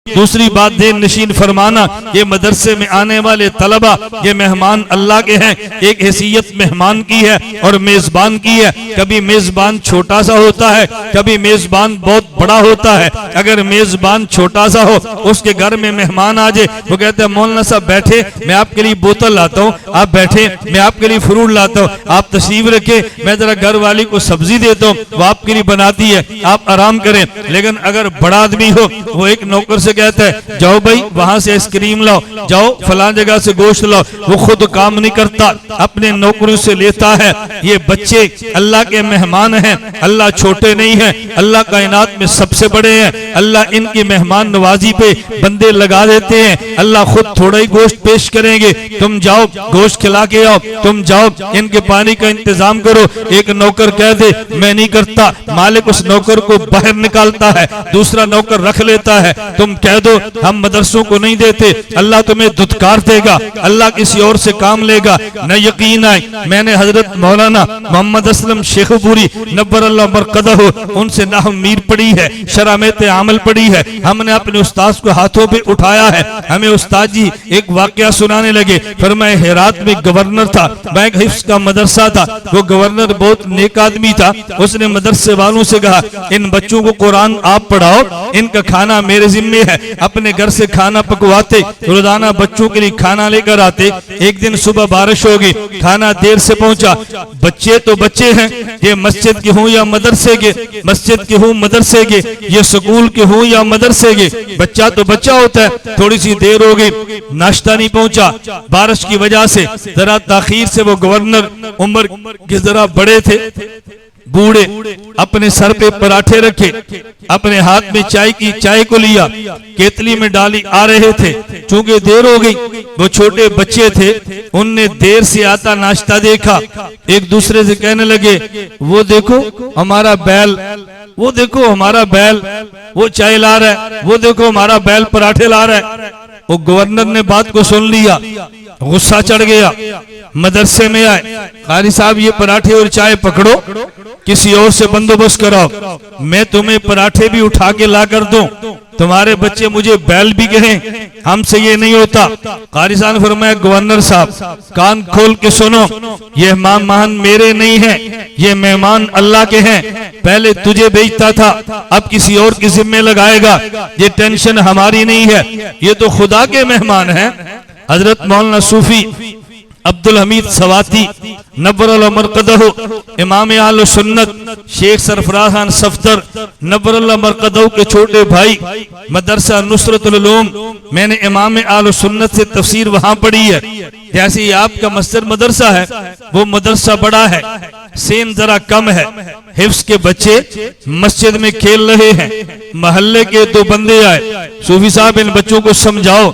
दूसरी बात देन नशीन फरमाना, ये मदरसे में आने वाले तलबा ये मेहमान अल्लाह के हैं। एक हैसियत मेहमान की है और मेजबान की है। कभी मेजबान छोटा सा होता है, कभी मेजबान बहुत बड़ा होता है। अगर मेजबान छोटा सा हो, उसके घर में मेहमान आ जाए, वो कहते हैं मौलाना साहब बैठे, मैं आपके लिए बोतल लाता हूँ, आप बैठे, मैं आपके लिए फ्रूट लाता हूँ, आप तशरीफ रखे, मैं जरा घर वाली को सब्जी देता हूँ, वो आपके लिए बनाती है, आप आराम करें। लेकिन अगर बड़ा आदमी हो, वो एक नौकर से कहता है जाओ भाई वहां से आइसक्रीम लाओ, जाओ फलां जगह से गोश्त लाओ, वो खुद काम नहीं करता, अपने नौकरों से लेता है। ये बच्चे अल्लाह के मेहमान हैं, अल्लाह छोटे नहीं है, अल्लाह कायनात में सबसे बड़े हैं। अल्लाह इनकी मेहमान नवाजी पे बंदे लगा देते हैं। अल्लाह खुद थोड़ा ही गोश्त पेश करेंगे, तुम जाओ गोश्त खिला के आओ, तुम जाओ इनके पानी का इंतजाम करो। एक नौकर कह दे मैं नहीं करता, मालिक उस नौकर को बाहर निकालता है, दूसरा नौकर रख लेता है। तुम कह दो हम मदरसों को नहीं देते, अल्लाह तुम्हें दुत्कार देगा, अल्लाह किसी और से काम लेगा। न यकीन आए, मैंने हजरत मौलाना मोहम्मद असलम शेखपुरी नब्बरल्लाह बरकदहू उनसे नाहव मीर पढ़ी है, शरामत आमल पढ़ी है। हमने अपने उस्ताद को हाथों पे उठाया है। हमें उस्ताद जी एक वाकया सुनाने लगे। फरमाए हेरात में गवर्नर था, बैंक हिफ्स का मदरसा था, वो गवर्नर बहुत नेक आदमी था। उसने मदरसे वालों से कहा इन बच्चों को कुरान आप पढ़ाओ, इनका खाना मेरे जिम्मे है। अपने घर से खाना पकवाते, रोजाना बच्चों के लिए खाना लेकर आते। एक दिन सुबह बारिश होगी, खाना देर से पहुंचा। बच्चे तो बच्चे हैं, ये मस्जिद के हों या मदरसे के, मस्जिद के हों मदरसे के, ये स्कूल के हों या मदरसे के, बच्चा तो बच्चा होता है। थोड़ी सी देर हो गई, नाश्ता नहीं पहुंचा, बारिश की वजह से जरा ताखीर से। वो गवर्नर उम्र के जरा बड़े थे, बूढ़े, अपने सर पे पराठे रखे, अपने हाथ में चाय को लिया, केतली में डाली आ रहे थे। चूंकि देर हो गई, वो छोटे बच्चे थे, उनने देर से आता नाश्ता देखा, एक दूसरे से कहने लगे वो देखो हमारा बैल, वो देखो हमारा बैल, वो चाय ला रहा है, वो देखो हमारा बैल पराठे ला रहा है। वो गवर्नर ने बात को सुन लिया, गुस्सा चढ़ गया, मदरसे में आए, कारी साहब ये पराठे और चाय पकड़ो, किसी और से बंदोबस्त कराओ, मैं तुम्हें पराठे भी उठा के ला कर दूं, तुम्हारे बच्चे मुझे बैल भी कहें, हमसे ये नहीं होता। कारी साहब ने फरमाया गवर्नर साहब कान खोल के सुनो, ये मेहमान मेरे नहीं है, ये मेहमान अल्लाह के हैं। पहले तुझे बेचता था, अब किसी और के जिम्मे लगाएगा, ये टेंशन हमारी नहीं है, ये तो खुदा के मेहमान हैं। हजरत मौलाना सूफी अब्दुल हमीद सवाती नब्बरल्लाह मरकदहू, इमाम आल सुन्नत शेख सरफराज खान सफदर नब्बरल्लाह मरकदहू के छोटे भाई, मदरसा नुसरतुल उलूम, मैंने इमाम आल सुन्नत से तफसीर वहां पढ़ी है। जैसे ही आपका मस्जिद मदरसा है, वो मदरसा बड़ा है, सेन जरा कम है। हिफ्स के बच्चे मस्जिद में खेल रहे हैं, मोहल्ले के दो बंदे आए, सूफी साहब इन बच्चों को समझाओ,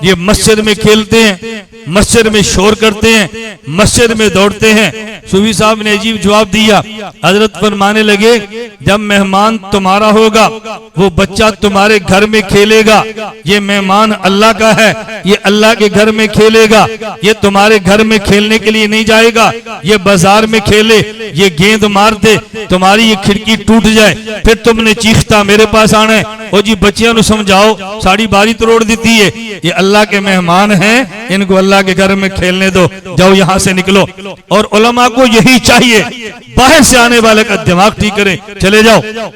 ये मस्जिद में खेलते हैं, मस्जिद में शोर करते हैं, मस्जिद में दौड़ते हैं। सूफी साहब ने अजीब जवाब दिया। हजरत फरमाने लगे जब मेहमान तुम्हारा होगा, वो बच्चा तुम्हारे घर में खेलेगा, ये मेहमान अल्लाह का है, ये अल्लाह के घर में खेलेगा, ये तुम्हारे घर में खेलने के लिए नहीं जाएगा, ये बाजार में खेले, ये गेंद मार दे, तुम्हारी ये खिड़की टूट जाए, फिर तुमने चीखता मेरे पास आना है, ओ जी बच्चियों को समझाओ, साड़ी बारी तोड़ देती है, ये अल्लाह के मेहमान हैं, इनको अल्लाह के घर में खेलने दो, जाओ यहाँ से निकलो। और उलमा को यही चाहिए, बाहर से आने वाले का दिमाग ठीक करें, चले जाओ।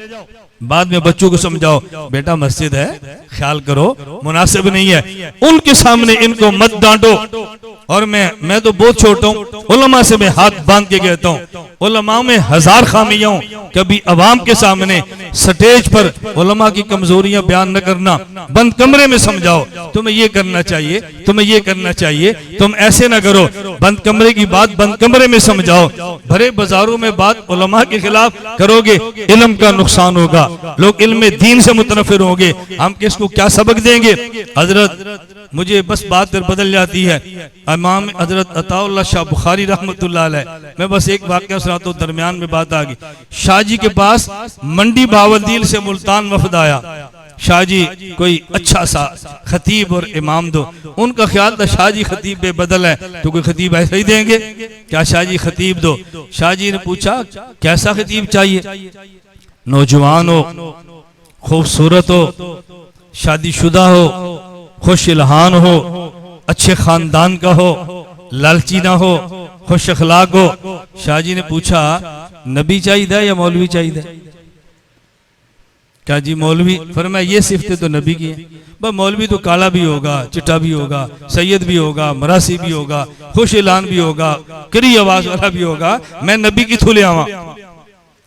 बाद में बच्चों को समझाओ बेटा मस्जिद है, ख्याल करो, मुनासिब नहीं है, उनके सामने इनको मत डांटो। और मैं तो बहुत छोटा हूँ, उलमा से मैं हाथ बांध के कहता हूँ, उलमा में हजार खामियां हूं, कभी अवाम के सामने स्टेज पर उलमा की कमजोरियां बयान न करना, बंद कमरे में समझाओ तुम्हें ये करना चाहिए, तुम्हें ये करना चाहिए, तुम ऐसे ना करो, बंद कमरे की बात बंद कमरे में समझाओ। भरे बाजारों में बात उलमा के खिलाफ करोगे, इल्म का नुकसान होगा, लोग इल्म दीन से मुतनफिर होंगे, हम किसको क्या सबक देंगे। हजरत मुझे बस बात बदल जाती है, इमाम हजरत अताउल्लाह शाह बुखारी रहमतुल्लाह अलैह, मैं बस एक वाकया सुनाता हूं, दरमियान में बात आ गई। शाह जी के पास मंडी बावलदील से मुल्तान वफद आया, शाह जी कोई अच्छा सा खतीब और इमाम दो। उनका ख्याल था शाह जी खतीब बेबदल है तो कोई खतीब ऐसा ही देंगे क्या, शाह जी खतीब दो। शाह जी ने पूछा कैसा खतीब चाहिए, नौजवान हो, खूबसूरत हो, शादीशुदा हो, खुश इल्हान हो, अच्छे खानदान का हो, लालची ना हो, खुश अखलाक हो। शाह जी ने पूछा नबी चाहिए या मौलवी चाहिए? क्या जी मौलवी? फरमाया ये सिफतें तो नबी की हैं। बस मौलवी तो काला भी होगा, चिट्टा भी होगा, सैयद भी होगा, मरासी भी होगा, खुश ऐलान भी होगा, करी आवाज वाला भी होगा। मैं नबी की थूले आवा,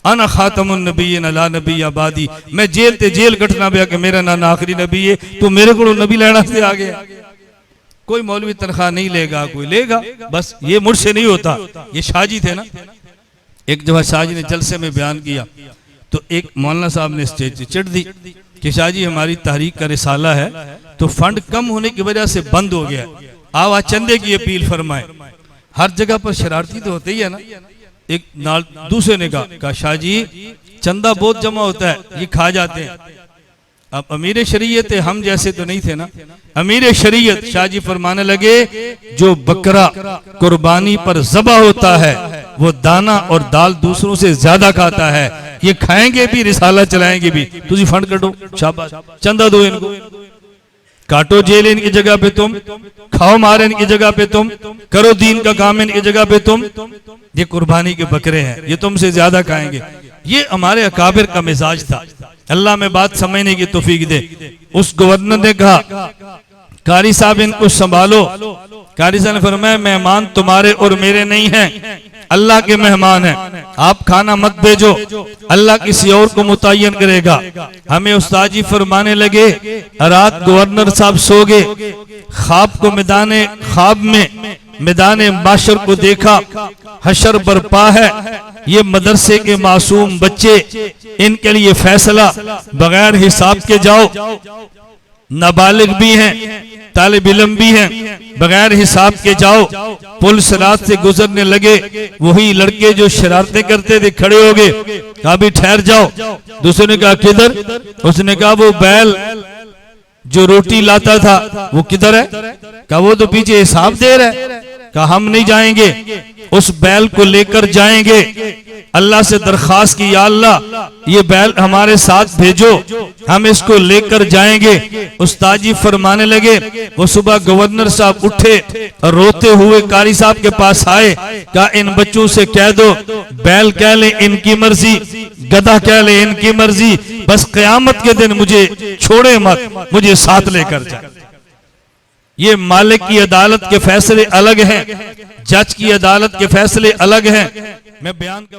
अना खातमुन नबीय्यीन ला नबी आबादी। मैं जेल ते जेल कटना पिया कि मेरा नाना आखिरी नबी है, तो मेरे को नबी लेना से आ गया। कोई मौलवी तनख्वाह नहीं लेगा, कोई लेगा, बस ये मुझसे नहीं होता। ये शाह जी थे ना। एक जब शाह जी ने जलसे में बयान किया तो एक मौलाना साहब ने स्टेज से चिढ़ दी कि शाह जी हमारी तहरीक का रिसाला है तो फंड कम होने की वजह से बंद हो गया, आओ आज चंदे की अपील फरमाए। हर जगह पर शरारती तो होते ही है ना। एक नाल दूसरे ने कहा शाह जी चंदा बहुत जमा होता है, ये खा जाते हैं। अब अमीर शरीयत है, हम जैसे तो नहीं थे ना। अमीर शरीयत शाह जी फरमाने लगे जो बकरा कुर्बानी पर ज़बा होता है वो दाना और दाल दूसरों से ज्यादा खाता है, ये खाएंगे भी रिसाला चलाएंगे भी। तुझी फंड कटो, शाबाश, चंदा दो इनको, काटो जेल इनकी जगह पे तुम, खाओ मार इनकी जगह पे तुम, करो दीन का काम इनकी जगह पे तुम। ये कुर्बानी के बकरे हैं, ये तुमसे ज्यादा खाएंगे। ये हमारे अकाबिर का मिजाज था। अल्लाह में बात समझने की तौफीक दे। उस गवर्नर ने कहा कारी साहब इनको संभालो। कारी साहब ने फरमाया मेहमान तुम्हारे और मेरे नहीं हैं, अल्लाह के मेहमान हैं, आप खाना मत भेजो, अल्लाह किसी और को मुतय्यन करेगा। हमें उस्ताद जी फरमाने लगे रात गवर्नर साहब सो गए, ख्वाब को मैदाने ख्वाब में मैदाने माशर को देखा, हशर बरपा है, ये मदरसे के मासूम बच्चे, इनके लिए फैसला बगैर हिसाब के जाओ। नाबालिग भी हैं, तालिब इल्म भी हैं, बगैर हिसाब के जाओ। पुल सिरात से गुजरने लगे, वही लड़के जो शरारतें करते थे खड़े हो गए, कहा भी ठहर जाओ। दूसरे ने कहा किधर? उसने कहा वो बैल जो रोटी लाता था वो किधर है? कहा वो तो पीछे हिसाब दे रहा है। कहा हम नहीं जाएंगे, उस बैल को लेकर जाएंगे। अल्लाह से दरखास्त की या अल्लाह ये बैल हमारे साथ भेजो, हम इसको लेकर जाएंगे। उस्ताद जी फरमाने लगे वो सुबह गवर्नर साहब उठे और रोते हुए कारी साहब के पास आए, कहा इन बच्चों से कह दो बैल कह ले इनकी मर्जी, गधा कह ले इनकी मर्जी, बस क़यामत के दिन मुझे छोड़े मत, मुझे साथ लेकर जाए। ये मालिक की अदालत के फैसले अलग हैं, जज की अदालत के फैसले अलग हैं। मैं बयान का